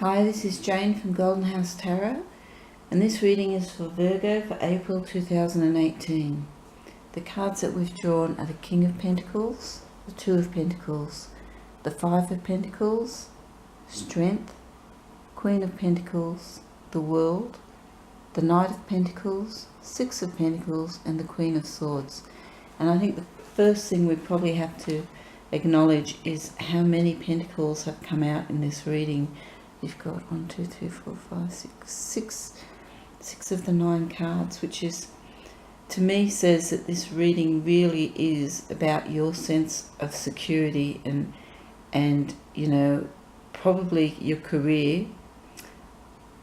Hi, this is Jane from Golden House Tarot, and this reading is for Virgo for April 2018. The cards that we've drawn are the King of Pentacles, the Two of Pentacles, the Five of Pentacles, Strength, Queen of Pentacles, the World, the Knight of Pentacles, Six of Pentacles, and the Queen of Swords. And I think the first thing we probably have to acknowledge is how many pentacles have come out in this reading. You've got 1, 2, 3, 4, 5, 6, 6 of the 9 cards, which is, to me, says that this reading really is about your sense of security and you know, probably your career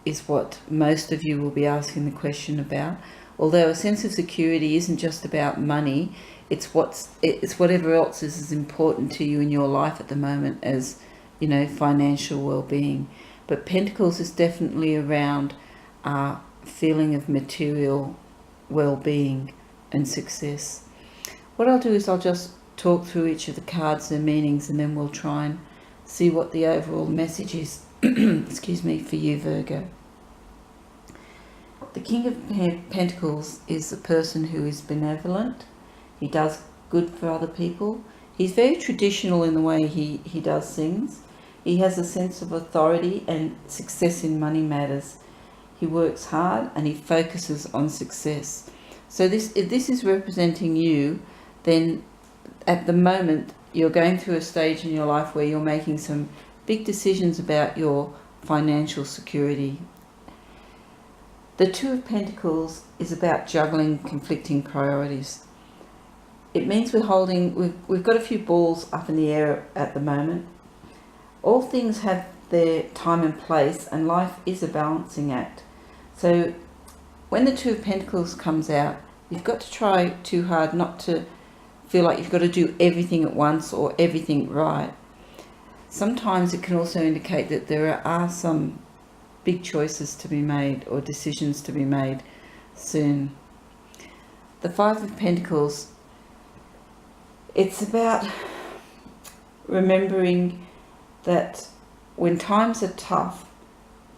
is what most of you will be asking the question about. Although a sense of security isn't just about money, it's whatever else is as important to you in your life at the moment as, you know, financial well-being. But Pentacles is definitely around a feeling of material well-being and success. What I'll do is I'll just talk through each of the cards, their meanings, and then we'll try and see what the overall message is excuse me, for you, Virgo. The King of Pentacles is a person who is benevolent. He does good for other people. He's very traditional in the way he does things. He has a sense of authority and success in money matters. He works hard and he focuses on success. So if this is representing you, then at the moment you're going through a stage in your life where you're making some big decisions about your financial security. The Two of Pentacles is about juggling conflicting priorities. It means we've got a few balls up in the air at the moment. All things have their time and place, and life is a balancing act. So when the Two of Pentacles comes out, you've got to try too hard not to feel like you've got to do everything at once or everything right. Sometimes it can also indicate that there are some big choices to be made or decisions to be made soon. The Five of Pentacles, it's about remembering that when times are tough,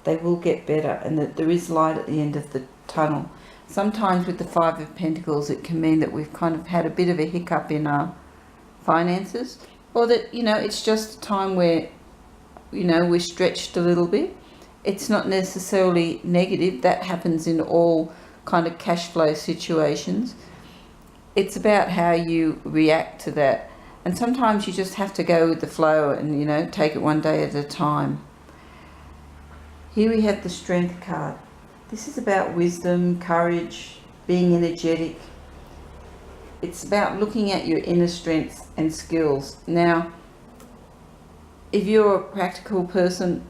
they will get better, and that there is light at the end of the tunnel. Sometimes with the Five of Pentacles, it can mean that we've kind of had a bit of a hiccup in our finances, or that, you know, it's just a time where, you know, we're stretched a little bit. It's not necessarily negative. That happens in all kind of cash flow situations. It's about how you react to that. And sometimes you just have to go with the flow and, you know, take it one day at a time. Here we have the Strength card. This is about wisdom, courage, being energetic. It's about looking at your inner strengths and skills. Now, if you're a practical person,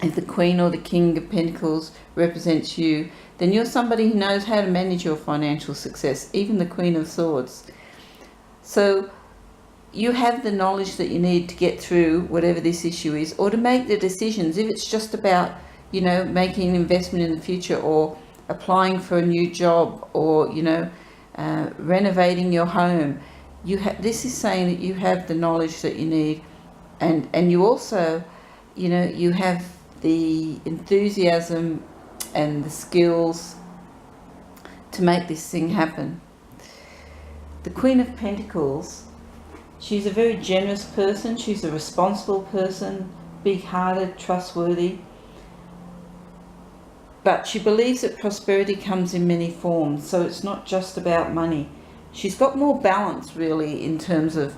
if the Queen or the King of Pentacles represents you, then you're somebody who knows how to manage your financial success, even the Queen of Swords. So you have the knowledge that you need to get through whatever this issue is, or to make the decisions. If it's just about, you know, making an investment in the future, or applying for a new job, or, you know, renovating your home, this is saying that you have the knowledge that you need, and you also, you know, you have the enthusiasm and the skills to make this thing happen. The Queen of Pentacles, she's a very generous person. She's a responsible person, big-hearted, trustworthy. But she believes that prosperity comes in many forms, so it's not just about money. She's got more balance, really, in terms of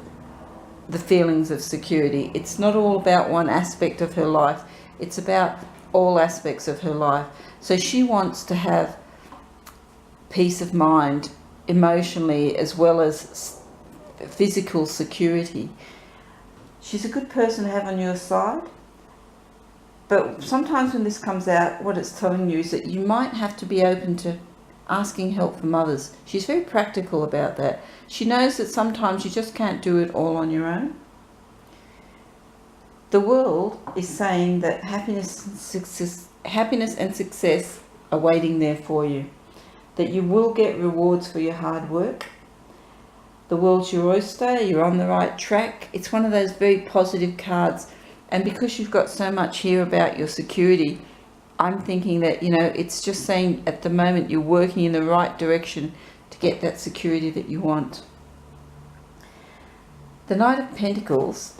the feelings of security. It's not all about one aspect of her life. It's about all aspects of her life. So she wants to have peace of mind emotionally as well as physical security. She's a good person to have on your side. But sometimes when this comes out, what it's telling you is that you might have to be open to asking help from others. She's very practical about that. She knows that sometimes you just can't do it all on your own. The World is saying that happiness and success are waiting there for you. That you will get rewards for your hard work. The World's your oyster. You're on the right track. It's one of those very positive cards And because you've got so much here about your security, I'm thinking that, you know, it's just saying at the moment you're working in the right direction to get that security that you want. The Knight of Pentacles.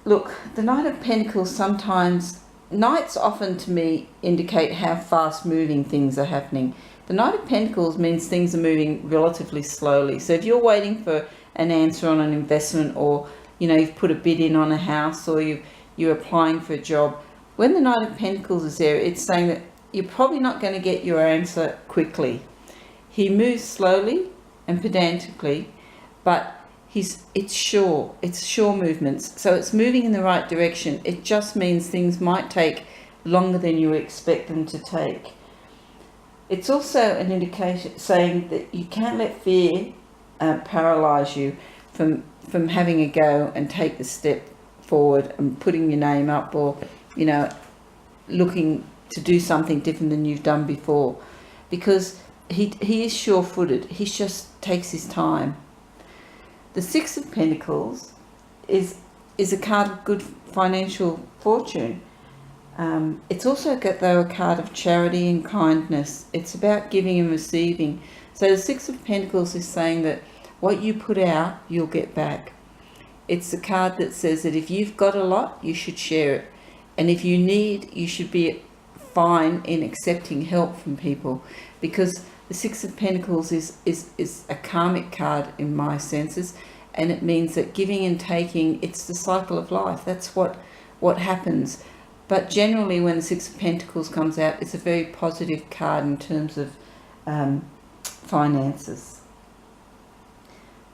Look, the Knight of Pentacles sometimes, Knights often to me indicate how fast moving things are happening. The Knight of Pentacles means things are moving relatively slowly. So if you're waiting for an answer on an investment, or, you know, you've put a bid in on a house, or you're applying for a job, when the Knight of Pentacles is there, it's saying that you're probably not going to get your answer quickly. He moves slowly and pedantically, but it's sure movements. So it's moving in the right direction. It just means things might take longer than you expect them to take. It's also an indication saying that you can't let fear paralyze you from having a go and take the step forward and putting your name up, or, you know, looking to do something different than you've done before, because he is sure-footed. He just takes his time. The Six of Pentacles is a card of good financial fortune. It's also got, though, a card of charity and kindness. It's about giving and receiving. So the Six of Pentacles is saying that what you put out, you'll get back. It's a card that says that if you've got a lot, you should share it. And if you need, you should be fine in accepting help from people, because the Six of Pentacles is a karmic card in my senses, and it means that giving and taking, it's the cycle of life. That's what happens. But generally when the Six of Pentacles comes out, it's a very positive card in terms of finances.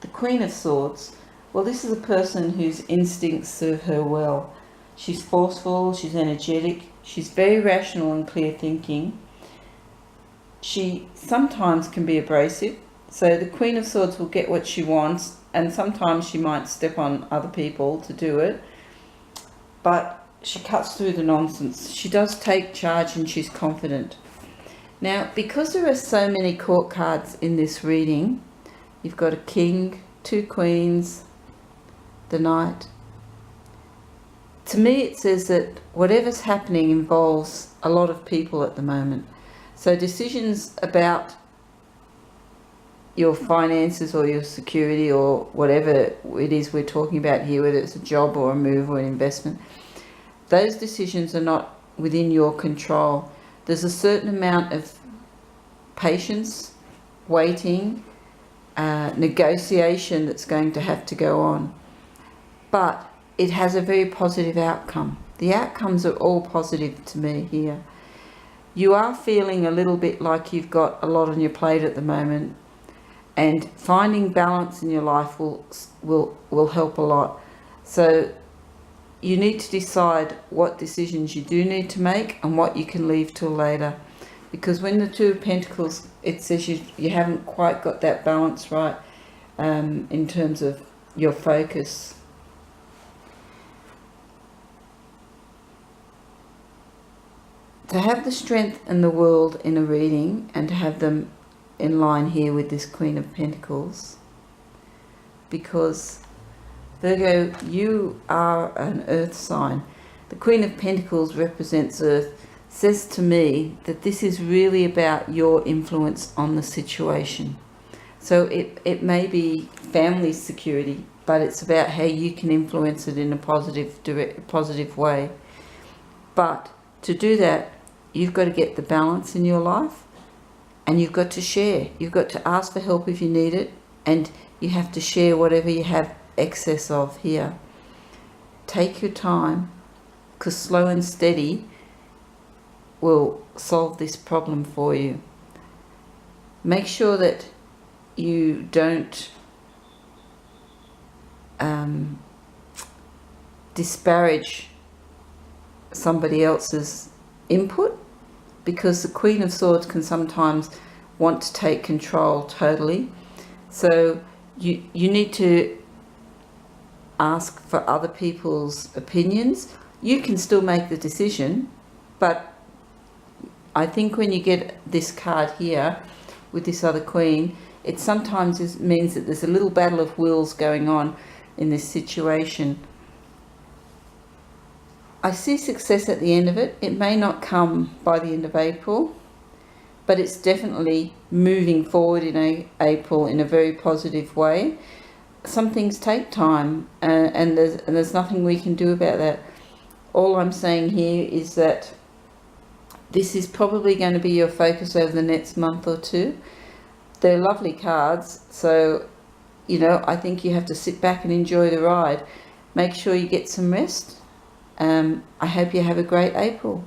The Queen of Swords. Well, this is a person whose instincts serve her well. She's forceful, she's energetic, she's very rational and clear thinking. She sometimes can be abrasive. So the Queen of Swords will get what she wants, and sometimes she might step on other people to do it. But she cuts through the nonsense. She does take charge, and she's confident. Now, because there are so many court cards in this reading, you've got a King, two Queens, the Knight. To me, it says that whatever's happening involves a lot of people at the moment. So decisions about your finances or your security or whatever it is we're talking about here, whether it's a job or a move or an investment, those decisions are not within your control. There's a certain amount of patience, waiting, negotiation that's going to have to go on. But it has a very positive outcome. The outcomes are all positive to me here. You are feeling a little bit like you've got a lot on your plate at the moment, and finding balance in your life will help a lot. So you need to decide what decisions you do need to make and what you can leave till later. Because when the Two of Pentacles, it says you haven't quite got that balance right in terms of your focus. To have the strength in the world in a reading, and to have them in line here with this Queen of Pentacles, because Virgo, you are an earth sign. The Queen of Pentacles represents earth. Says to me that this is really about your influence on the situation. So it may be family security, but it's about how you can influence it in a positive way. But to do that, you've got to get the balance in your life, and you've got to share. You've got to ask for help if you need it, and you have to share whatever you have excess of here. Take your time, because slow and steady will solve this problem for you. Make sure that you don't disparage somebody else's input, because the Queen of Swords can sometimes want to take control totally. So you need to ask for other people's opinions. You can still make the decision, but I think when you get this card here with this other Queen, it sometimes means that there's a little battle of wills going on in this situation. I see success at the end of it. It may not come by the end of April, but it's definitely moving forward in April in a very positive way. Some things take time, and there's nothing we can do about that. All I'm saying here is that this is probably going to be your focus over the next month or two. They're lovely cards, so I think you have to sit back and enjoy the ride. Make sure you get some rest. I hope you have a great April.